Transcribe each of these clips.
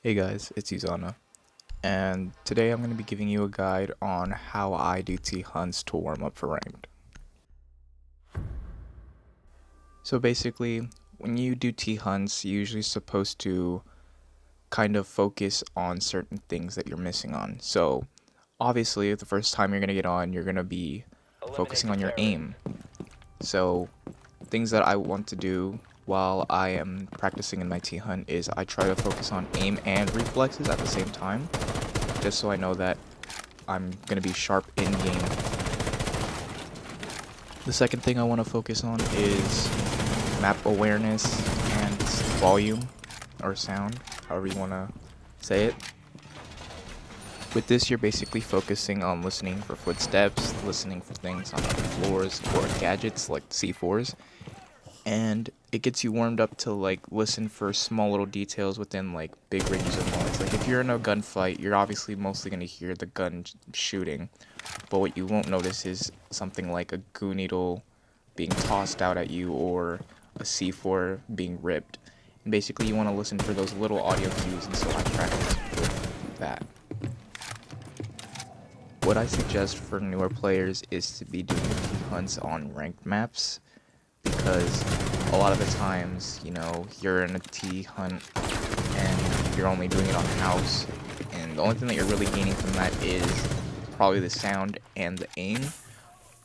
Hey guys, it's Izana, and today I'm going to be giving you a guide on how I do T-hunts to warm up for ranked. So basically, when you do T-hunts, you're usually supposed to kind of focus on certain things that you're missing on. So obviously, the first time you're going to get on, you're going to be focusing on your aim. So things that I want to do while I am practicing in my T-hunt is I try to focus on aim and reflexes at the same time, just so I know that I'm going to be sharp in game. The second thing I want to focus on is map awareness and volume or sound, however you want to say it. With this, you're basically focusing on listening for footsteps, listening for things on other floors or gadgets like C4s, and it gets you warmed up to like listen for small little details within like big ranges of noise. Like if you're in a gunfight, you're obviously mostly going to hear the gun shooting, but what you won't notice is something like a goo needle being tossed out at you or a C4 being ripped. And basically you want to listen for those little audio cues, and so I practice with that. What I suggest for newer players is to be doing hunts on ranked maps, because a lot of the times, you're in a T-hunt and you're only doing it on house, and the only thing that you're really gaining from that is probably the sound and the aim,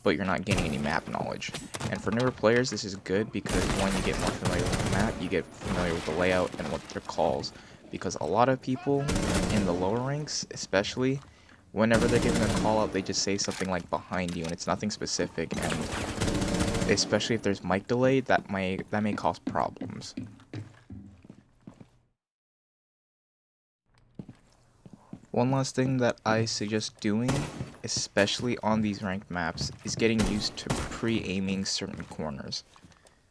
but you're not gaining any map knowledge. And for newer players, this is good because one, you get more familiar with the map, you get familiar with the layout and what their calls, because a lot of people in the lower ranks, especially, whenever they're giving a call out, they just say something like behind you, and it's nothing specific, and especially if there's mic delay, that may cause problems. One last thing that I suggest doing, especially on these ranked maps, is getting used to pre-aiming certain corners.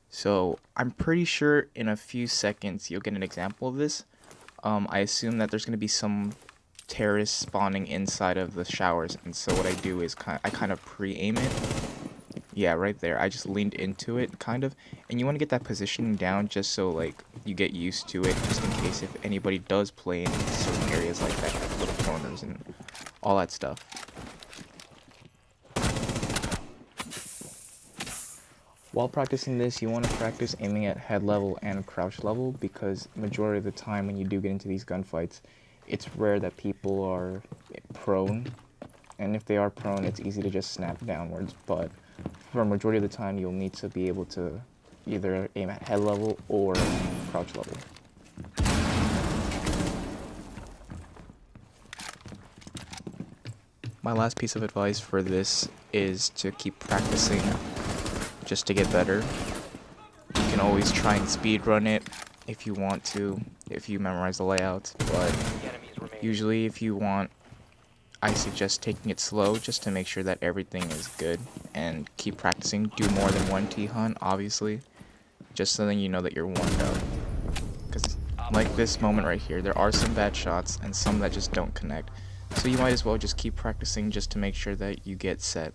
So I'm pretty sure in a few seconds you'll get an example of this. I assume that there's going to be some terrorists spawning inside of the showers, and so what I do is I kind of pre-aim it. Yeah, right there. I just leaned into it, kind of. And you want to get that positioning down just so, like, you get used to it, just in case if anybody does play in certain areas like that, like little corners and all that stuff. While practicing this, you want to practice aiming at head level and crouch level, because majority of the time when you do get into these gunfights, it's rare that people are prone. And if they are prone, it's easy to just snap downwards, but for a majority of the time, you'll need to be able to either aim at head level or crouch level. My last piece of advice for this is to keep practicing just to get better. You can always try and speedrun it if you want to, if you memorize the layouts, but usually if you want, I suggest taking it slow just to make sure that everything is good, and keep practicing. Do more than one T-hunt, obviously, just so that you know that you're warmed up. Because like this moment right here, there are some bad shots and some that just don't connect. So you might as well just keep practicing just to make sure that you get set.